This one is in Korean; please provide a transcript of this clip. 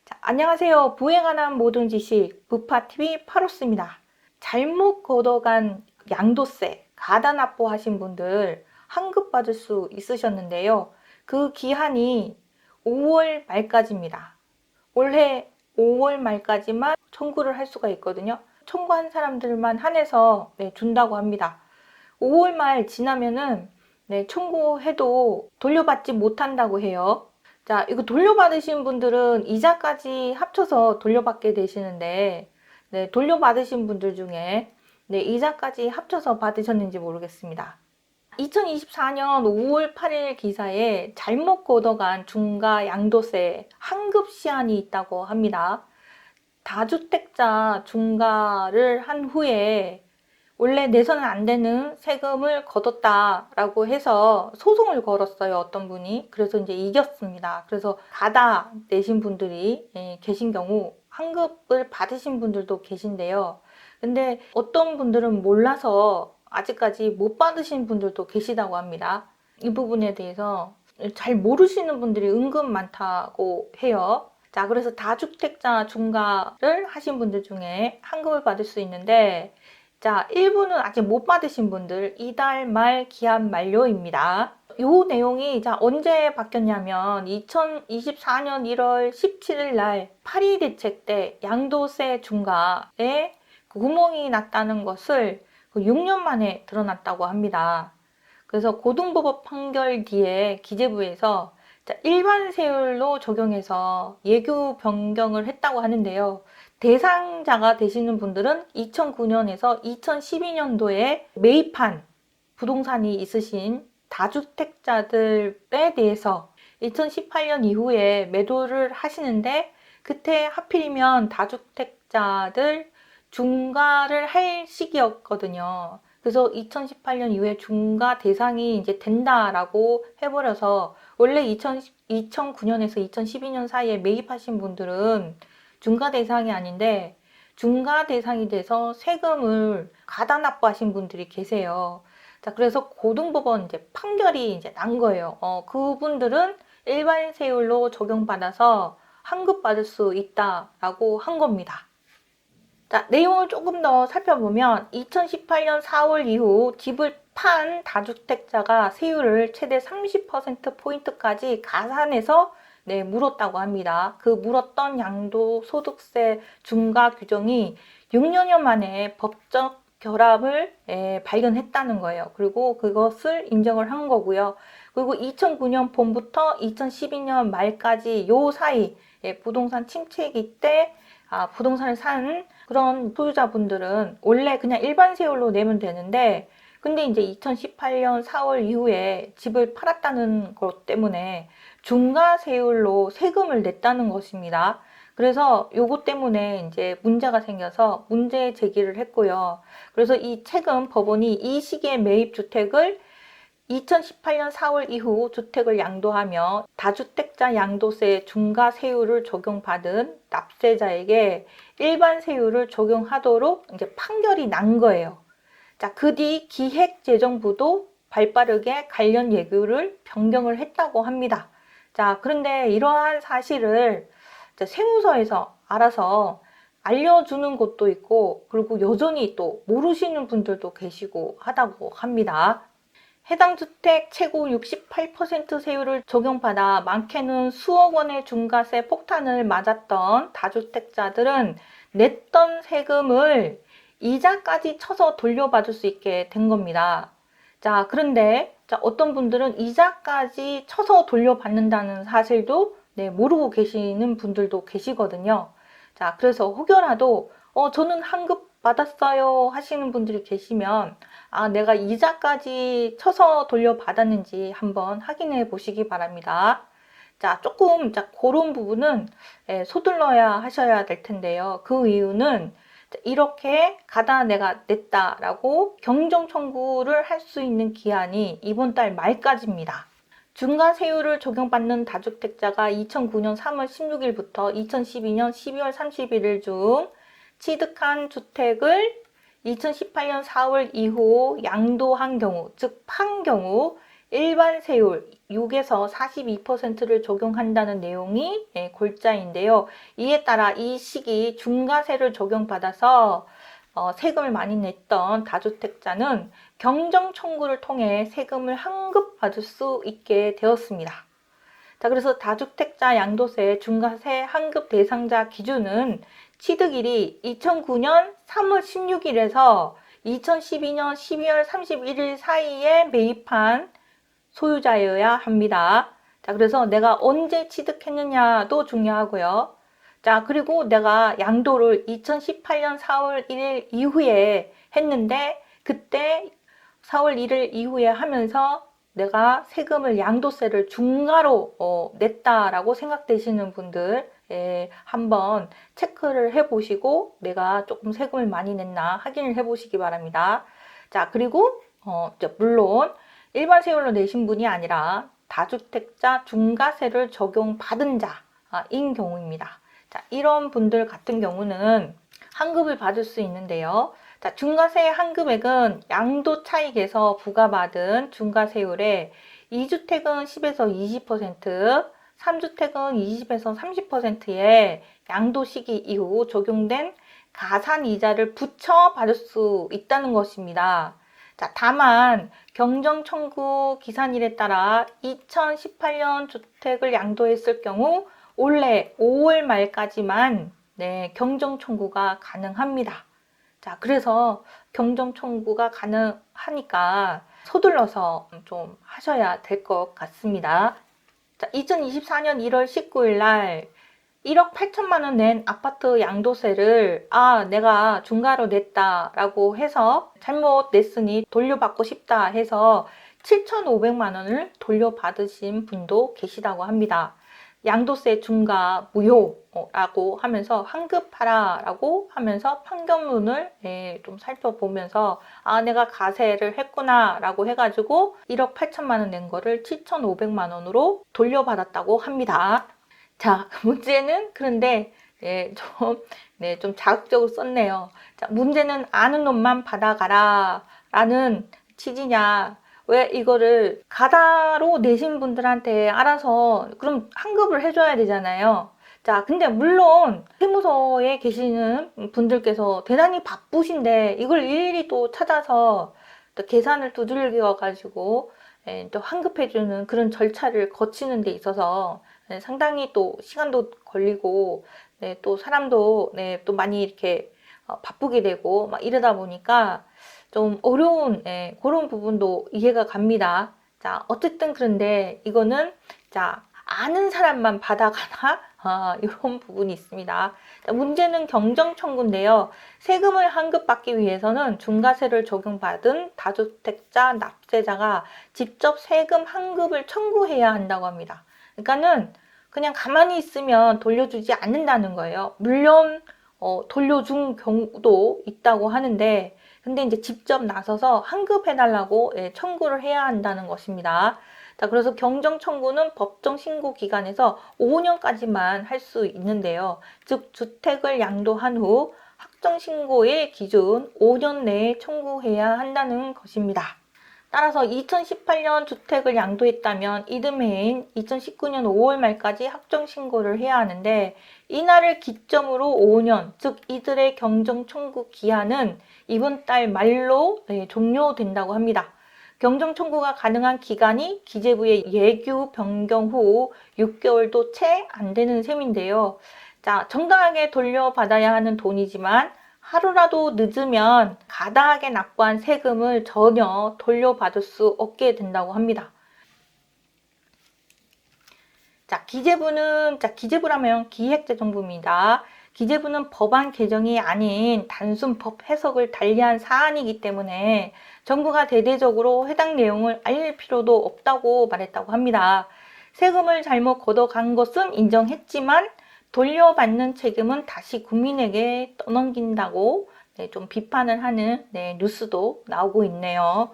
안녕하세요. 부에 관한 모든 지식 부파TV 파로스입니다. 잘못 걷어간 양도세 가다 납부하신 분들 환급 받을 수 있으셨는데요. 그 기한이 5월 말까지입니다. 올해 5월 말까지만 청구를 할 수가 있거든요. 청구한 사람들만 한해서 준다고 합니다. 5월 말 지나면은 청구해도 돌려받지 못한다고 해요. 자, 이거 돌려받으신 분들은 이자까지 합쳐서 돌려받게 되시는데, 돌려받으신 분들 중에 이자까지 합쳐서 받으셨는지 모르겠습니다. 2024년 5월 8일 기사에 잘못 걷어간 중과 양도세 환급 시한이 있다고 합니다. 다주택자 중과를 한 후에 원래 내서는 안 되는 세금을 걷었다라고 해서 소송을 걸었어요, 어떤 분이. 그래서 이제 이겼습니다. 그래서 가다 내신 분들이 계신 경우 환급을 받으신 분들도 계신데요. 근데 어떤 분들은 몰라서 아직까지 못 받으신 분들도 계시다고 합니다. 이 부분에 대해서 잘 모르시는 분들이 은근 많다고 해요. 자, 그래서 다주택자 중과를 하신 분들 중에 환급을 받을 수 있는데, 자, 일부는 아직 못 받으신 분들 이달 말 기한 만료입니다. 요 내용이 언제 바뀌었냐면 2024년 1월 17일 날 파리 대책 때 양도세 중과에 구멍이 났다는 것을 6년 만에 드러났다고 합니다. 그래서 고등법원 판결 뒤에 기재부에서 일반 세율로 적용해서 예규 변경을 했다고 하는데요. 대상자가 되시는 분들은 2009년에서 2012년도에 매입한 부동산이 있으신 다주택자들에 대해서 2018년 이후에 매도를 하시는데, 그때 하필이면 다주택자들 중과를 할 시기였거든요. 그래서 2018년 이후에 중과 대상이 이제 된다라고 해버려서, 원래 2009년에서 2012년 사이에 매입하신 분들은 중과 대상이 아닌데 중과 대상이 돼서 세금을 가다 납부하신 분들이 계세요. 자, 그래서 고등법원 이제 판결이 이제 난 거예요. 그분들은 일반 세율로 적용받아서 환급 받을 수 있다라고 한 겁니다. 자, 내용을 조금 더 살펴보면 2018년 4월 이후 집을 판 다주택자가 세율을 최대 30%포인트까지 가산해서 물었다고 합니다. 그 물었던 양도소득세 중과 규정이 6년여 만에 법적 결합을 발견했다는 거예요. 그리고 그것을 인정을 한 거고요. 그리고 2009년 봄부터 2012년 말까지 요 사이 부동산 침체기 때 부동산을 산 그런 소유자분들은 원래 그냥 일반 세율로 내면 되는데, 근데 이제 2018년 4월 이후에 집을 팔았다는 것 때문에 중과 세율로 세금을 냈다는 것입니다. 그래서 요것 때문에 이제 문제가 생겨서 문제 제기를 했고요. 그래서 이 최근 법원이 이 시기에 매입 주택을 2018년 4월 이후 주택을 양도하며 다주택자 양도세 중과 세율을 적용받은 납세자에게 일반 세율을 적용하도록 이제 판결이 난 거예요. 자, 그 뒤 기획재정부도 발빠르게 관련 예규를 변경을 했다고 합니다. 자, 그런데 이러한 사실을 세무서에서 알아서 알려주는 곳도 있고, 그리고 여전히 또 모르시는 분들도 계시고 하다고 합니다. 해당 주택 최고 68% 세율을 적용받아 많게는 수억 원의 중과세 폭탄을 맞았던 다주택자들은 냈던 세금을 이자까지 쳐서 돌려받을 수 있게 된 겁니다. 자, 그런데 어떤 분들은 이자까지 쳐서 돌려받는다는 사실도 모르고 계시는 분들도 계시거든요. 자, 그래서 혹여라도 저는 환급 받았어요 하시는 분들이 계시면 내가 이자까지 쳐서 돌려받았는지 한번 확인해 보시기 바랍니다. 자, 조금 그런 부분은 서둘러야 하셔야 될 텐데요. 그 이유는 이렇게 가다 내가 냈다라고 경정 청구를 할 수 있는 기한이 이번 달 말까지입니다. 중과세율을 적용받는 다주택자가 2009년 3월 16일부터 2012년 12월 31일 중 취득한 주택을 2018년 4월 이후 양도한 경우, 즉 판 경우 일반 세율 6에서 42%를 적용한다는 내용이 골자인데요. 이에 따라 이 시기 중과세를 적용받아서 세금을 많이 냈던 다주택자는 경정 청구를 통해 세금을 환급받을 수 있게 되었습니다. 자, 그래서 다주택자 양도세 중과세 환급 대상자 기준은 취득일이 2009년 3월 16일에서 2012년 12월 31일 사이에 매입한 소유자여야 합니다. 자, 그래서 내가 언제 취득했느냐도 중요하고요. 자, 그리고 내가 양도를 2018년 4월 1일 이후에 했는데 그때 4월 1일 이후에 하면서 내가 세금을 양도세를 중과로 냈다라고 생각되시는 분들 한번 체크를 해보시고 내가 조금 세금을 많이 냈나 확인을 해보시기 바랍니다. 자, 그리고 물론 일반 세율로 내신 분이 아니라 다주택자 중과세를 적용받은 자인 경우입니다. 자, 이런 분들 같은 경우는 환급을 받을 수 있는데요. 자, 중과세 환급액은 양도 차익에서 부과받은 중과세율에 2주택은 10에서 20%, 3주택은 20에서 30%의 양도 시기 이후 적용된 가산 이자를 붙여 받을 수 있다는 것입니다. 자, 다만 경정 청구 기산일에 따라 2018년 주택을 양도했을 경우 올해 5월 말까지만 경정 청구가 가능합니다. 자, 그래서 경정 청구가 가능하니까 서둘러서 좀 하셔야 될 것 같습니다. 자, 2024년 1월 19일 날 1억 8천만 원 낸 아파트 양도세를 내가 중과로 냈다라고 해서 잘못 냈으니 돌려받고 싶다 해서 7,500만 원을 돌려받으신 분도 계시다고 합니다. 양도세 중과 무효라고 하면서 환급하라라고 하면서 판결문을 좀 살펴보면서 내가 가세를 했구나 라고 해가지고 1억 8천만 원 낸 거를 7,500만 원으로 돌려받았다고 합니다. 자, 문제는 그런데 좀 자극적으로 썼네요. 자, 문제는 아는 놈만 받아가라 라는 취지냐. 왜 이거를 가다로 내신 분들한테 알아서 그럼 환급을 해줘야 되잖아요. 자, 근데 물론 세무서에 계시는 분들께서 대단히 바쁘신데 이걸 일일이 또 찾아서 또 계산을 두들겨 가지고 또 환급해주는 그런 절차를 거치는 데 있어서 상당히 또 시간도 걸리고 또 사람도 또 많이 이렇게 바쁘게 되고 막 이러다 보니까 좀 어려운 그런 부분도 이해가 갑니다. 자, 어쨌든 그런데 이거는 자, 아는 사람만 받아가나? 이런 부분이 있습니다. 자, 문제는 경정 청구인데요. 세금을 환급받기 위해서는 중과세를 적용받은 다주택자 납세자가 직접 세금 환급을 청구해야 한다고 합니다. 그러니까는 그냥 가만히 있으면 돌려주지 않는다는 거예요. 물론 돌려준 경우도 있다고 하는데 근데 이제 직접 나서서 환급해달라고 청구를 해야 한다는 것입니다. 자, 그래서 경정 청구는 법정 신고 기간에서 5년까지만 할 수 있는데요. 즉 주택을 양도한 후 확정 신고일 기준 5년 내에 청구해야 한다는 것입니다. 따라서 2018년 주택을 양도했다면 이듬해인 2019년 5월 말까지 확정 신고를 해야 하는데 이날을 기점으로 5년, 즉 이들의 경정 청구 기한은 이번 달 말로 종료된다고 합니다. 경정 청구가 가능한 기간이 기재부의 예규 변경 후 6개월도 채 안 되는 셈인데요. 자, 정당하게 돌려받아야 하는 돈이지만 하루라도 늦으면 가다하게 납부한 세금을 전혀 돌려받을 수 없게 된다고 합니다. 자, 기재부라면 기획재정부입니다. 기재부는 법안 개정이 아닌 단순 법 해석을 달리한 사안이기 때문에 정부가 대대적으로 해당 내용을 알릴 필요도 없다고 말했다고 합니다. 세금을 잘못 걷어간 것은 인정했지만 돌려받는 책임은 다시 국민에게 떠넘긴다고 좀 비판을 하는 뉴스도 나오고 있네요.